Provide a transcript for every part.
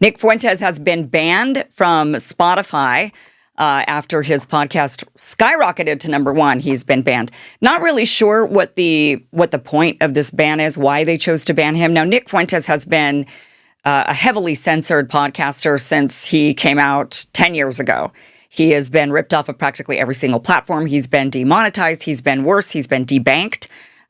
Nick Fuentes has been banned from Spotify after his podcast skyrocketed to number one. He's been banned. Not really sure what the point of this ban is, why they chose to ban him. Now, Nick Fuentes has been a heavily censored podcaster since he came out 10 years ago. He has been ripped off of practically every single platform. He's been demonetized. He's been worse. He's been debanked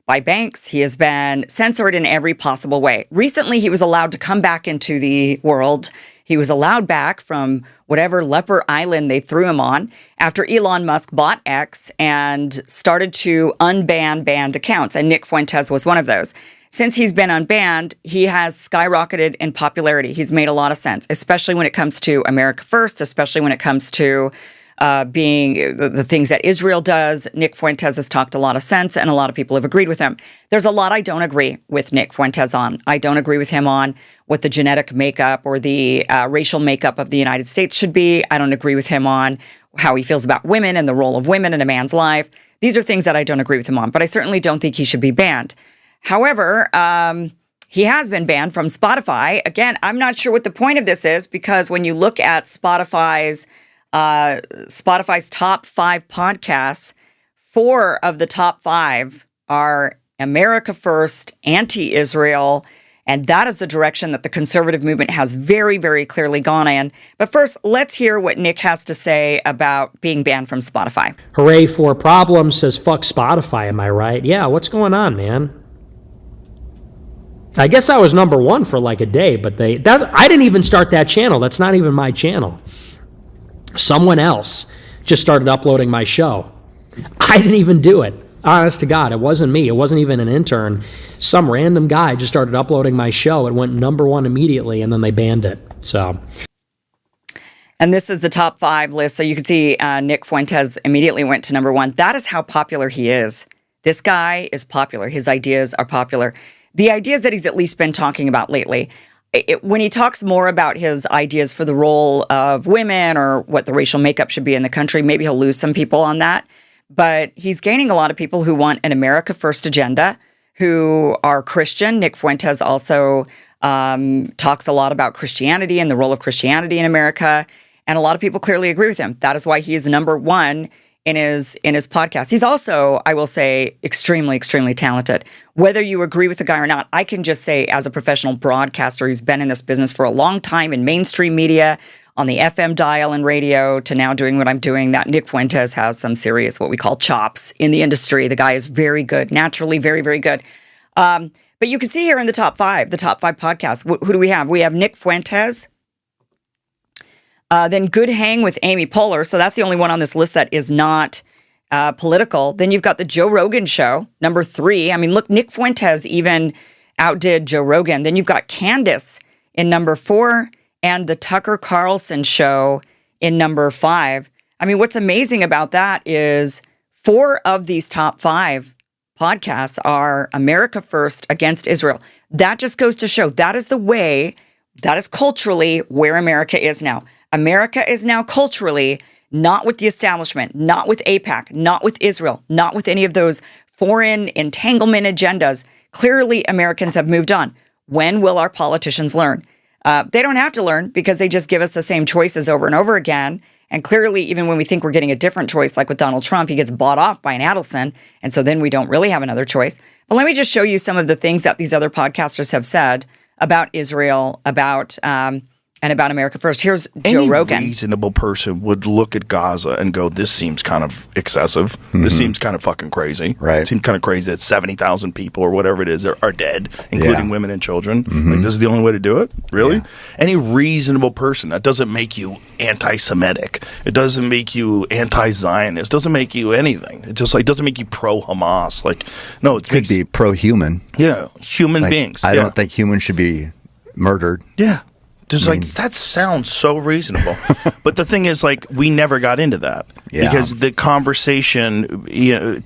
by banks. He has been censored in every possible way. Recently, he was allowed to come back into the world. He was allowed back from whatever leper island they threw him on after Elon Musk bought X and started to unban banned accounts. And Nick Fuentes was one of those. Since he's been unbanned, he has skyrocketed in popularity. He's made a lot of sense, especially when it comes to America First, especially when it comes to being the things that Israel does. Nick Fuentes has talked a lot of sense, and a lot of people have agreed with him. There's a lot I don't agree with Nick Fuentes on. I don't agree with him on what the genetic makeup or the racial makeup of the United States should be. I don't agree with him on how he feels about women and the role of women in a man's life. These are things that I don't agree with him on, but I certainly don't think he should be banned. However, he has been banned from Spotify. Again, I'm not sure what the point of this is, because when you look at Spotify's top 5 podcasts, 4 of the top 5 are America First, anti-Israel, and that is the direction that the conservative movement has very, very clearly gone in. But first, let's hear what Nick has to say about being banned from Spotify. Hooray for problems, says fuck Spotify, am I right? Yeah, what's going on, man? I guess I was number one for like a day, but I didn't even start that channel. That's not even my channel. Someone else just started uploading my show. I didn't even do it. Honest to God, it wasn't me. It wasn't even an intern. Some random guy just started uploading my show. It went number one immediately, and then they banned it. And this is the top 5 list. So you can see Nick Fuentes immediately went to number 1. That is how popular he is. This guy is popular. His ideas are popular. The ideas that he's at least been talking about lately, when he talks more about his ideas for the role of women or what the racial makeup should be in the country, maybe he'll lose some people on that. But he's gaining a lot of people who want an America First agenda, who are Christian. Nick Fuentes also talks a lot about Christianity and the role of Christianity in America. And a lot of people clearly agree with him. That is why he is number 1 in his podcast. He's also, I will say, extremely, extremely talented. Whether you agree with the guy or not, I can just say, as a professional broadcaster who's been in this business for a long time in mainstream media, on the FM dial and radio, to now doing what I'm doing, that Nick Fuentes has some serious, what we call chops in the industry. The guy is very good, naturally very, very good. But you can see here in the top 5 podcasts, who do we have? We have Nick Fuentes, then Good Hang with Amy Poehler. So that's the only one on this list that is not political. Then you've got the Joe Rogan Show, number 3. I mean, look, Nick Fuentes even outdid Joe Rogan. Then you've got Candace in number 4 and the Tucker Carlson Show in number 5. I mean, what's amazing about that is 4 of these top 5 podcasts are America First against Israel. That just goes to show that is the way, that is culturally where America is now. America is now culturally not with the establishment, not with AIPAC, not with Israel, not with any of those foreign entanglement agendas. Clearly, Americans have moved on. When will our politicians learn? They don't have to learn, because they just give us the same choices over and over again. And clearly, even when we think we're getting a different choice, like with Donald Trump, he gets bought off by an Adelson. And so then we don't really have another choice. But let me just show you some of the things that these other podcasters have said about Israel, and about America First. Here's Joe Rogan. Any reasonable person would look at Gaza and go, this seems kind of excessive. Mm-hmm. This seems kind of fucking crazy. Right. It seems kind of crazy that 70,000 people or whatever it is are dead, including women and children. Mm-hmm. Like, this is the only way to do it? Really? Yeah. Any reasonable person, that doesn't make you anti-Semitic. It doesn't make you anti-Zionist. It doesn't make you anything. It just doesn't make you pro-Hamas. Like, no, it could be pro-human. Yeah, human beings. I don't think humans should be murdered. Yeah. Just that sounds so reasonable. But the thing is, we never got into that. Yeah. Because the conversation,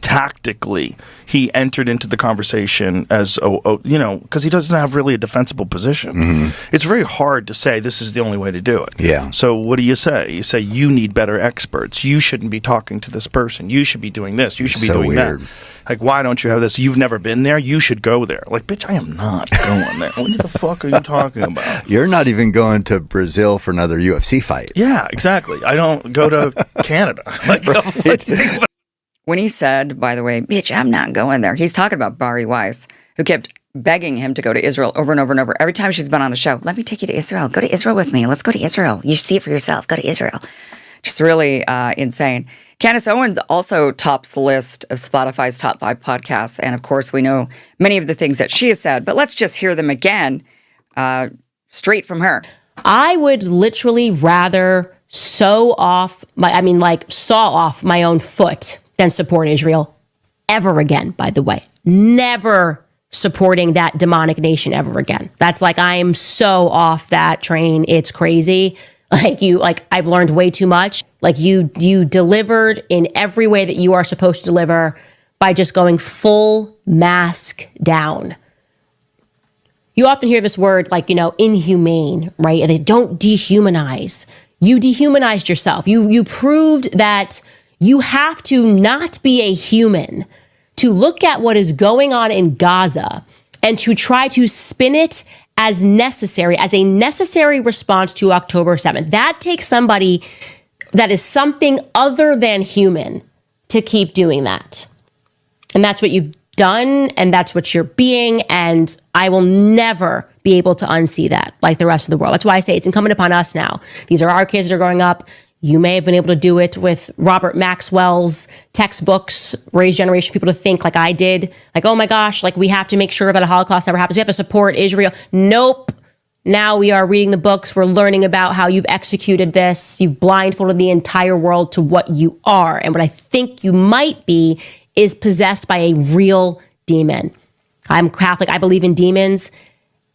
tactically, he entered into the conversation as, because he doesn't have really a defensible position. Mm-hmm. It's very hard to say this is the only way to do it. Yeah. So what do you say? You say you need better experts. You shouldn't be talking to this person. You should be doing this. You should be doing that. Like, why don't you have this? You've never been there. You should go there. Like, bitch, I am not going there. What the fuck are you talking about? You're not even going to Brazil for another UFC fight. Yeah, exactly. I don't go to Canada. Like, When he said, by the way, bitch, I'm not going there, he's talking about Bari Weiss, who kept begging him to go to Israel over and over and over. Every time she's been on a show, let me take you to Israel. Go to Israel with me. Let's go to Israel. You see it for yourself. Go to Israel. Just really insane. Candace Owens also tops the list of Spotify's top 5 podcasts. And of course, we know many of the things that she has said, but let's just hear them again straight from her. I would literally rather saw off my own foot than support Israel ever again, by the way. Never supporting that demonic nation ever again. That's like, I am so off that train. It's crazy. I've learned way too much. Like you delivered in every way that you are supposed to deliver by just going full mask down. You often hear this word inhumane, right? And they don't dehumanize. You dehumanized yourself. You proved that you have to not be a human to look at what is going on in Gaza and to try to spin it as necessary, as a necessary response to October 7th. That takes somebody that is something other than human to keep doing that. And that's what you've done, and that's what you're being, and I will never be able to unsee that like the rest of the world. That's why I say it's incumbent upon us now. These are our kids that are growing up. You may have been able to do it with Robert Maxwell's textbooks, raise generation people to think like I did. Like, oh my gosh, like we have to make sure that a Holocaust never happens. We have to support Israel. Nope. Now we are reading the books. We're learning about how you've executed this. You've blindfolded the entire world to what you are. And what I think you might be is possessed by a real demon. I'm Catholic. I believe in demons.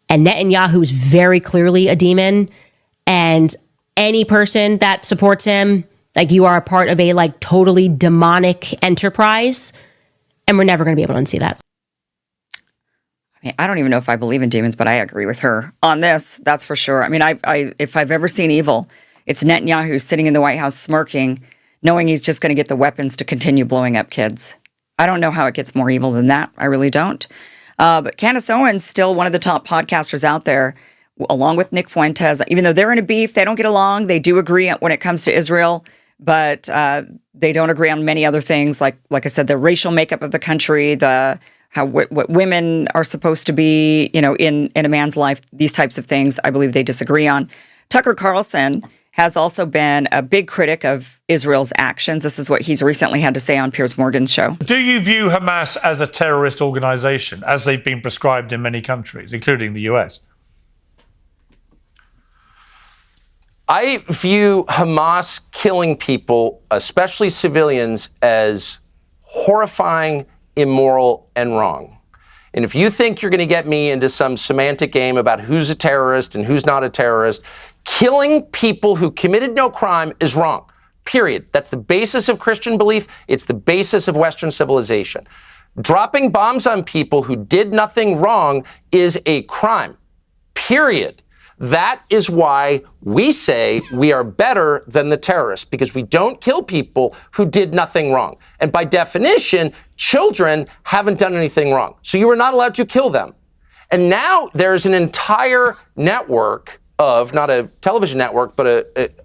And Netanyahu is very clearly a demon. And any person that supports him, like you are a part of a totally demonic enterprise, and we're never going to be able to unsee that. I mean, I don't even know if I believe in demons, but I agree with her on this. That's for sure. I mean, if I've ever seen evil, it's Netanyahu sitting in the White House smirking, knowing he's just going to get the weapons to continue blowing up kids. I don't know how it gets more evil than that. I really don't. But Candace Owens, still one of the top podcasters out there, along with Nick Fuentes. Even though they're in a beef, they don't get along. They do agree when it comes to Israel, but they don't agree on many other things. Like I said, the racial makeup of the country, what women are supposed to be, in a man's life. These types of things, I believe they disagree on. Tucker Carlson has also been a big critic of Israel's actions. This is what he's recently had to say on Piers Morgan's show. Do you view Hamas as a terrorist organization, as they've been prescribed in many countries, including the US? I view Hamas killing people, especially civilians, as horrifying, immoral, and wrong. And if you think you're going to get me into some semantic game about who's a terrorist and who's not a terrorist, killing people who committed no crime is wrong. Period. That's the basis of Christian belief. It's the basis of Western civilization. Dropping bombs on people who did nothing wrong is a crime. Period. That is why we say we are better than the terrorists, because we don't kill people who did nothing wrong. And by definition, children haven't done anything wrong. So you are not allowed to kill them. And now there's an entire network of, not a television network, but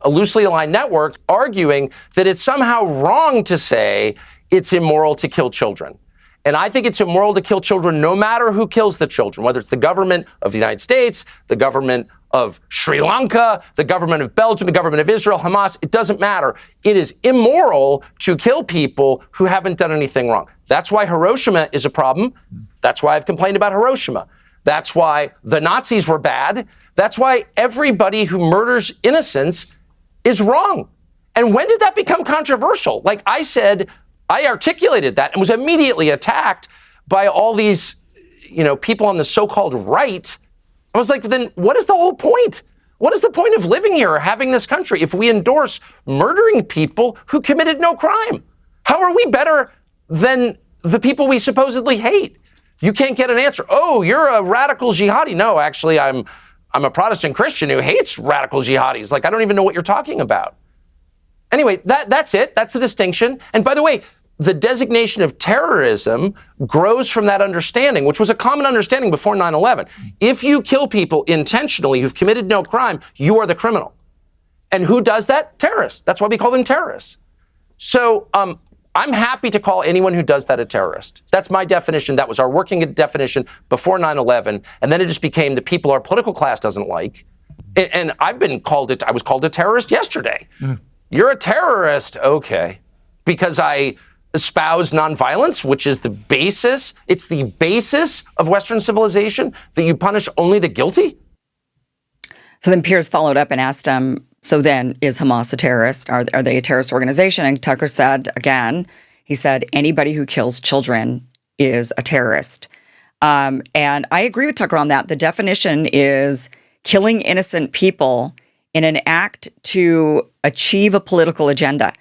a loosely aligned network, arguing that it's somehow wrong to say it's immoral to kill children. And I think it's immoral to kill children no matter who kills the children, whether it's the government of the United States, the government of Sri Lanka, the government of Belgium, the government of Israel, Hamas. It doesn't matter. It is immoral to kill people who haven't done anything wrong. That's why Hiroshima is a problem. That's why I've complained about Hiroshima. That's why the Nazis were bad. That's why everybody who murders innocents is wrong. And when did that become controversial? Like I said, I articulated that and was immediately attacked by all these, people on the so-called right. I was like, then what is the whole point? What is the point of living here or having this country if we endorse murdering people who committed no crime? How are we better than the people we supposedly hate? You can't get an answer. Oh, you're a radical jihadi. No, actually, I'm a Protestant Christian who hates radical jihadis. Like, I don't even know what you're talking about. Anyway, that's it. That's the distinction. And by the way, the designation of terrorism grows from that understanding, which was a common understanding before 9/11. If you kill people intentionally who've committed no crime, you are the criminal. And who does that? Terrorists. That's why we call them terrorists. So I'm happy to call anyone who does that a terrorist. That's my definition. That was our working definition before 9/11. And then it just became the people our political class doesn't like. And I was called a terrorist yesterday. You're a terrorist. Okay. Because I espouse nonviolence, which is the basis. It's the basis of Western civilization that you punish only the guilty. So then Piers followed up and asked him, so then is Hamas a terrorist? Are they a terrorist organization? And Tucker said, again, he said, anybody who kills children is a terrorist. And I agree with Tucker on that. The definition is killing innocent people in an act to achieve a political agenda.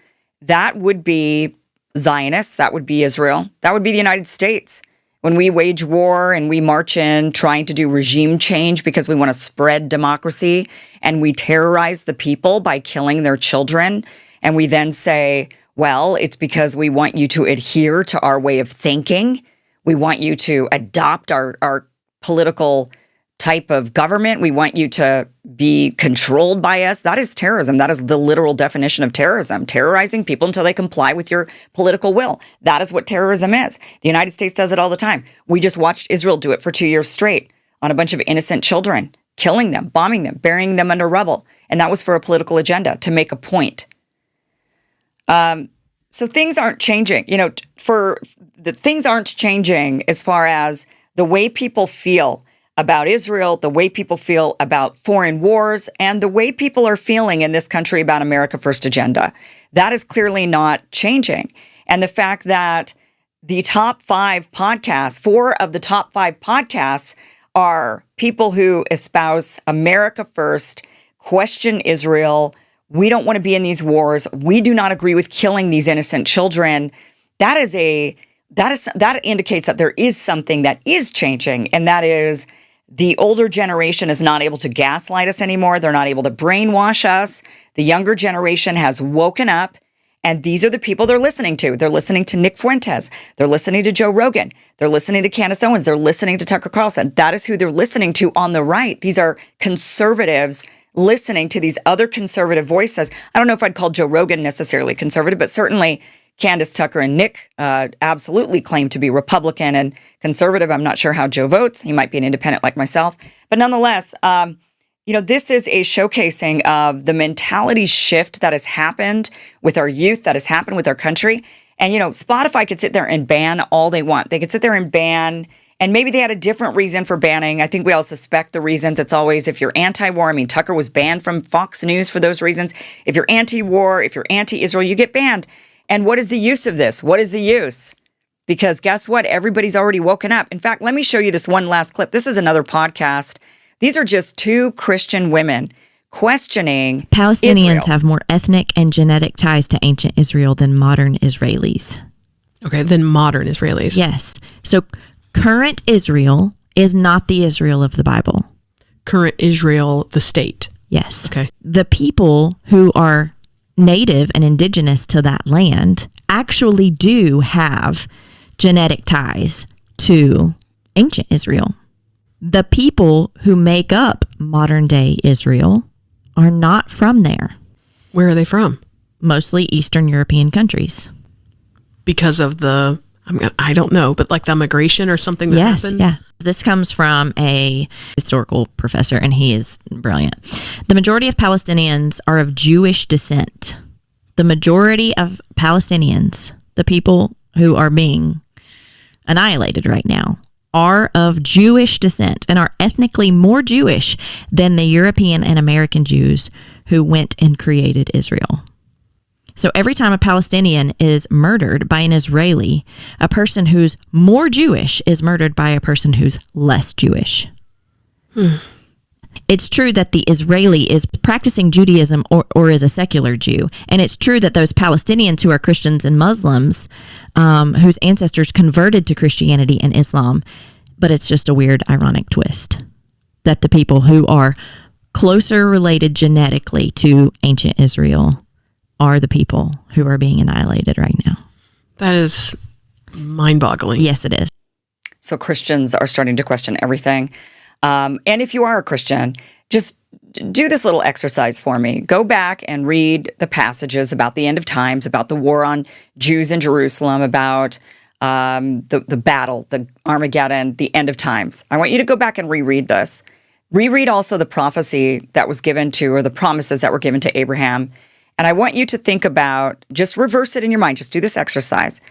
That would be Zionists. That would be Israel. That would be the United States. When we wage war and we march in trying to do regime change because we want to spread democracy and we terrorize the people by killing their children, and we then say, well, it's because we want you to adhere to our way of thinking. We want you to adopt our political type of government. We want you to be controlled by us. That is terrorism. That is the literal definition of terrorism. Terrorizing people until they comply with your political will. That is what terrorism is. The United States does it all the time. We just watched Israel do it for 2 years straight on a bunch of innocent children, killing them, bombing them, burying them under rubble. And that was for a political agenda, to make a point. So things aren't changing. Things aren't changing as far as the way people feel about Israel, the way people feel about foreign wars, and the way people are feeling in this country about America First agenda. That is clearly not changing. And the fact that the top 5 podcasts, 4 of the top 5 podcasts are people who espouse America First, question Israel. We don't want to be in these wars. We do not agree with killing these innocent children. That indicates that there is something that is changing, and that is the older generation is not able to gaslight us anymore. They're not able to brainwash us. The younger generation has woken up, and these are the people they're listening to. They're listening to Nick Fuentes. They're listening to Joe Rogan. They're listening to Candace Owens. They're listening to Tucker Carlson. That is who they're listening to on the right. These are conservatives listening to these other conservative voices. I don't know if I'd call Joe Rogan necessarily conservative, but certainly Candace, Tucker, and Nick absolutely claim to be Republican and conservative. I'm not sure how Joe votes. He might be an independent like myself. But nonetheless, this is a showcasing of the mentality shift that has happened with our youth, that has happened with our country. And, Spotify could sit there and ban all they want. They could sit there and ban, and maybe they had a different reason for banning. I think we all suspect the reasons. It's always if you're anti-war. I mean, Tucker was banned from Fox News for those reasons. If you're anti-war, if you're anti-Israel, you get banned. And what is the use of this? What is the use? Because guess what? Everybody's already woken up. In fact, let me show you this one last clip. This is another podcast. These are just 2 Christian women questioning Palestinians Israel. have more ethnic and genetic ties to ancient Israel than modern Israelis. Okay, than modern Israelis. Yes. So current Israel is not the Israel of the Bible. Current Israel, the state. Yes. Okay. The people who are native and indigenous to that land actually do have genetic ties to ancient Israel. The people who make up modern day Israel are not from there. Where are they from? Mostly Eastern European countries. Because of I don't know, but like the migration or something that happened? Yes, yeah. This comes from a historical professor, and he is brilliant. The majority of Palestinians are of Jewish descent. The majority of Palestinians, the people who are being annihilated right now, are of Jewish descent and are ethnically more Jewish than the European and American Jews who went and created Israel. So every time a Palestinian is murdered by an Israeli, a person who's more Jewish is murdered by a person who's less Jewish. It's true that the Israeli is practicing Judaism or is a secular Jew. And it's true that those Palestinians who are Christians and Muslims, whose ancestors converted to Christianity and Islam, but it's just a weird, ironic twist that the people who are closer related genetically to ancient Israel are the people who are being annihilated right now. That is mind-boggling. Yes, it is. So Christians are starting to question everything. And if you are a Christian, just do this little exercise for me. Go back and read the passages about the end of times, about the war on Jews in Jerusalem, about the battle, the Armageddon, the end of times. I want you to go back and reread this. Reread also the prophecy that was given to, or the promises that were given to Abraham. And I want you to think about, just reverse it in your mind. Just do this exercise.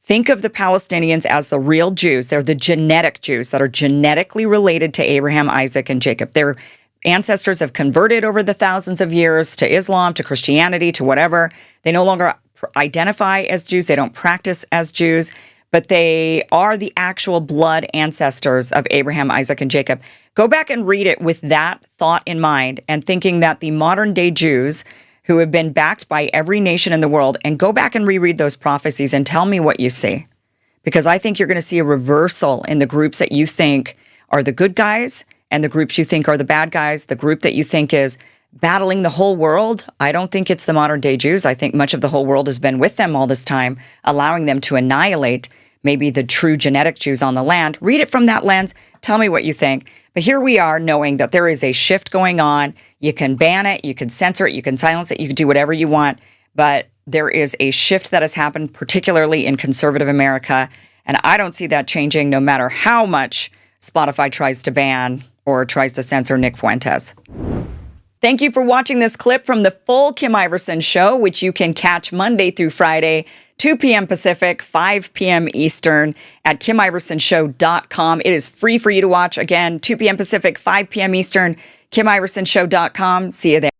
Think of the Palestinians as the real Jews. They're the genetic Jews that are genetically related to Abraham, Isaac, and Jacob. Their ancestors have converted over the thousands of years to Islam, to Christianity, to whatever. They no longer identify as Jews. They don't practice as Jews, but they are the actual blood ancestors of Abraham, Isaac, and Jacob. Go back and read it with that thought in mind and thinking that the modern day Jews who have been backed by every nation in the world, and go back and reread those prophecies and tell me what you see. Because I think you're going to see a reversal in the groups that you think are the good guys and the groups you think are the bad guys, the group that you think is battling the whole world. I don't think it's the modern day Jews. I think much of the whole world has been with them all this time, allowing them to annihilate maybe the true genetic Jews on the land. Read it from that lens. Tell me what you think. But here we are knowing that there is a shift going on. You can ban it, you can censor it, you can silence it, you can do whatever you want. But there is a shift that has happened, particularly in conservative America. And I don't see that changing no matter how much Spotify tries to ban or tries to censor Nick Fuentes. Thank you for watching this clip from the full Kim Iverson Show, which you can catch Monday through Friday, 2 p.m. Pacific, 5 p.m. Eastern at KimIversonShow.com. It is free for you to watch. Again, 2 p.m. Pacific, 5 p.m. Eastern, KimIversonShow.com. See you there.